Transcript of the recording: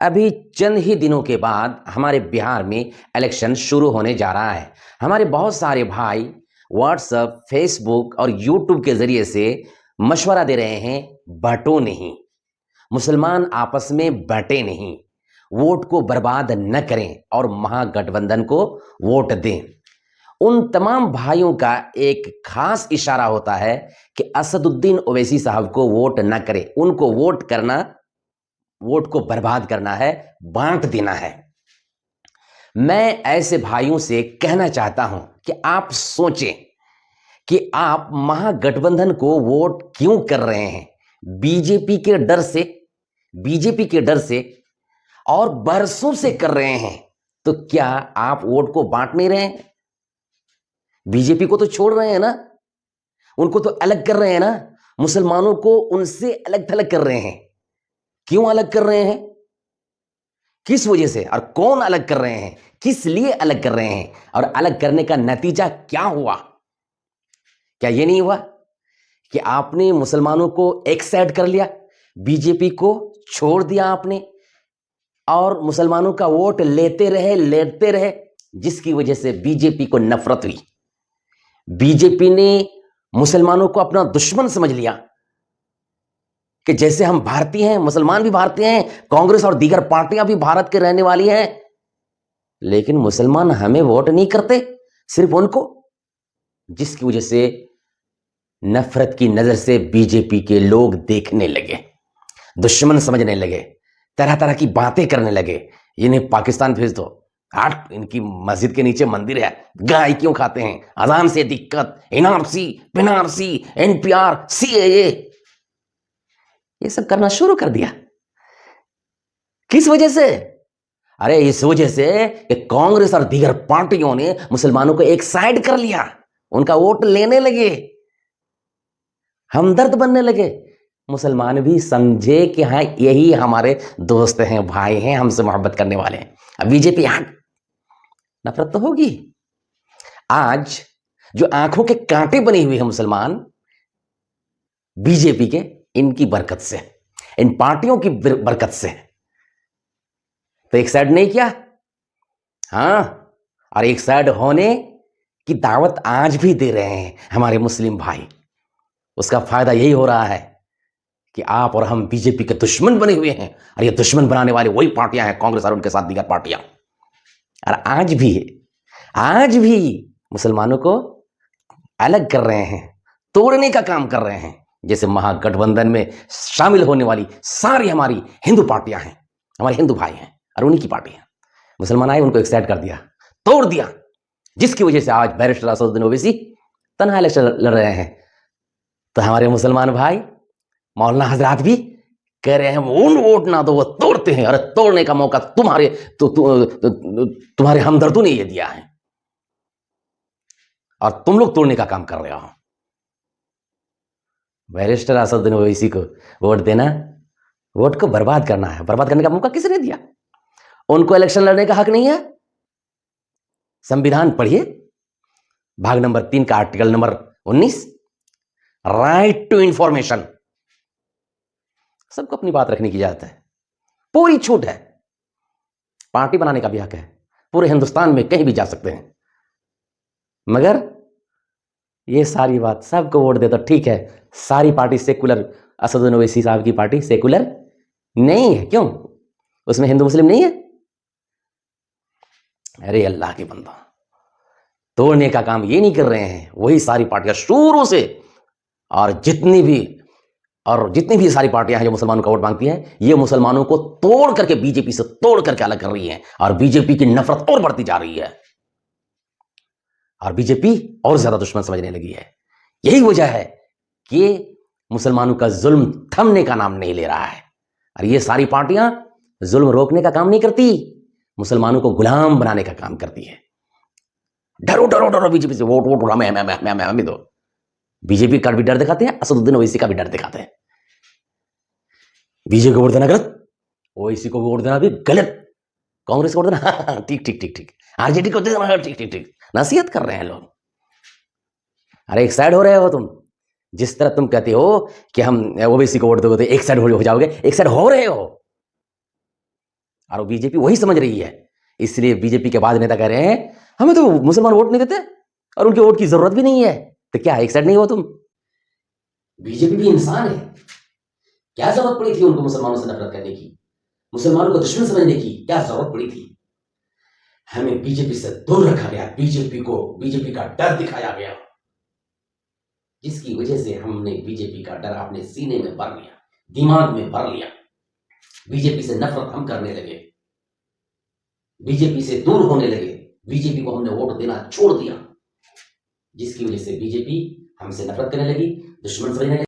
अभी चंद ही दिनों के बाद हमारे बिहार में इलेक्शन शुरू होने जा रहा है। हमारे बहुत सारे भाई व्हाट्सएप, फेसबुक और यूट्यूब के जरिए से मशवरा दे रहे हैं, बांटो नहीं, मुसलमान आपस में बांटे नहीं, वोट को बर्बाद न करें और महागठबंधन को वोट दें। उन तमाम भाइयों का एक खास इशारा होता है कि असदुद्दीन ओवैसी साहब को वोट न करें, उनको वोट करना, वोट को बर्बाद करना है, बांट देना है। मैं ऐसे भाइयों से कहना चाहता हूं कि आप सोचें कि आप महागठबंधन को वोट क्यों कर रहे हैं? बीजेपी के डर से, बीजेपी के डर से, और बरसों से कर रहे हैं। तो क्या आप वोट को बांट नहीं रहे हैं? बीजेपी को तो छोड़ रहे हैं ना, उनको तो अलग कर रहे हैं ना, मुसलमानों को उनसे अलग थलग कर रहे हैं। क्यों अलग कर रहे हैं? किस वजह से? और कौन अलग कर रहे हैं? किस लिए अलग कर रहे हैं? और अलग करने का नतीजा क्या हुआ? क्या यह नहीं हुआ कि आपने मुसलमानों को एक साइड कर लिया, बीजेपी को छोड़ दिया आपने, और मुसलमानों का वोट लेते रहे, जिसकी वजह से बीजेपी को नफरत हुई। बीजेपी ने मुसलमानों को अपना दुश्मन समझ लिया कि जैसे हम भारतीय हैं, मुसलमान भी भारतीय हैं, कांग्रेस और दीगर पार्टियां भी भारत के रहने वाली हैं, लेकिन मुसलमान हमें वोट नहीं करते, सिर्फ उनको, जिसकी वजह से नफरत की नजर से बीजेपी के लोग देखने लगे, दुश्मन समझने लगे, तरह तरह की बातें करने लगे। इन्हें पाकिस्तान भेज दो, आठ इनकी मस्जिद के नीचे मंदिर है, गाय क्यों खाते हैं, अजान से दिक्कत, एनआरसी, पिनारसी, एनपीआर, सीएए, ये सब करना शुरू कर दिया। किस वजह से? अरे इस वजह से कि कांग्रेस और दीगर पार्टियों ने मुसलमानों को एक साइड कर लिया, उनका वोट लेने लगे, हमदर्द बनने लगे। मुसलमान भी समझे कि हाँ, यही हमारे दोस्त हैं, भाई हैं, हमसे मोहब्बत करने वाले हैं। अब बीजेपी नफरत तो होगी। आज जो आंखों के कांटे बने हुए हैं मुसलमान बीजेपी के, इनकी बरकत से, इन पार्टियों की बरकत से, तो एक साइड नहीं किया, हाँ, और एक साइड होने की दावत आज भी दे रहे हैं हमारे मुस्लिम भाई। उसका फायदा यही हो रहा है कि आप और हम बीजेपी के दुश्मन बने हुए हैं, और ये दुश्मन बनाने वाले वही पार्टियां हैं, कांग्रेस और उनके साथ दीगर पार्टियां। और आज भी मुसलमानों को अलग कर रहे हैं, तोड़ने का काम कर रहे हैं। जैसे महागठबंधन में शामिल होने वाली सारी हमारी हिंदू पार्टियां हैं, हमारे हिंदू भाई हैं, और उन्हीं की पार्टी है। मुसलमान आए, उनको एक साइड कर दिया, तोड़ दिया, जिसकी वजह से आज बैरिस्टर असदुद्दीन ओवैसी तनहा इलेक्शन लड़ रहे हैं। तो हमारे मुसलमान भाई मौलाना हजरात भी कह रहे हैं उन वोट ना दो, वो तोड़ते हैं। अरे तोड़ने का मौका तुम्हारे हमदर्दों ने ये दिया है, और तुम लोग तोड़ने का काम कर रहे हो। बैरिस्टर असदुद्दीन ओवैसी को वोट देना, वोट को बर्बाद करना है। बर्बाद करने का मौका किसने दिया? उनको इलेक्शन लड़ने का हक नहीं है। संविधान पढ़िए, भाग नंबर 3 का article number 19, right to information. सबको अपनी बात रखने की इजाजत है, पूरी छूट है। पार्टी बनाने का भी हक है, पूरे हिंदुस्तान में कहीं भी जा सकते हैं। मगर ये सारी बात, सबको वोट दे तो ठीक है, सारी पार्टी सेकुलर, असदुद्दीन ओवैसी साहब की पार्टी सेकुलर नहीं है। क्यों? उसमें हिंदू मुस्लिम नहीं है? अरे अल्लाह के बंदा, तोड़ने का काम ये नहीं कर रहे हैं, वही सारी पार्टियां शुरू से, और जितनी भी सारी पार्टियां हैं जो मुसलमानों का वोट मांगती हैं, ये मुसलमानों को तोड़ करके, बीजेपी से तोड़ करके अलग कर रही हैं, और बीजेपी की नफरत और बढ़ती जा रही है, और बीजेपी और ज्यादा दुश्मन समझने लगी है। यही वजह है कि मुसलमानों का जुल्म थमने का नाम नहीं ले रहा है, और ये सारी पार्टियां जुल्म रोकने का काम नहीं करती, मुसलमानों को गुलाम बनाने का काम करती है। डरो डरो डरो बीजेपी से, वोट वोट हमें दो। बीजेपी का भी डर दिखाते हैं, असदुद्दीन ओवैसी का भी डर दिखाते हैं। बीजेपी को वोट देना गलत, ओवैसी को वोट देना भी गलत, कांग्रेस को वोट देना ठीक ठीक ठीक ठीक, आरजेडी को देना ठीक ठीक ठीक, नसीहत कर रहे हैं लोग। अरे एक साइड हो रहे हो तुम। जिस तरह तुम कहते हो कि हम ओबीसी को वोट दोगे तो एक साइड हो जाओगे, एक साइड हो रहे हो। और बीजेपी वही समझ रही है। इसलिए बीजेपी के बाद नेता कह रहे हैं हमें तो मुसलमान वोट नहीं देते और उनके वोट की जरूरत भी नहीं है। तो क्या एक साइड नहीं हो तुम? बीजेपी भी इंसान है। क्या जरूरत पड़ी थी उनको मुसलमानों से नफरत करने की, मुसलमानों को दुश्मन समझने की? क्या जरूरत पड़ी थी? हमें बीजेपी से दूर रखा गया, बीजेपी का डर दिखाया गया, जिसकी वजह से हमने बीजेपी का डर अपने सीने में भर लिया, दिमाग में भर लिया। बीजेपी से नफरत हम करने लगे, बीजेपी से दूर होने लगे, बीजेपी को हमने वोट देना छोड़ दिया, जिसकी वजह से बीजेपी हमसे नफरत करने लगी, दुश्मन समझने लगी।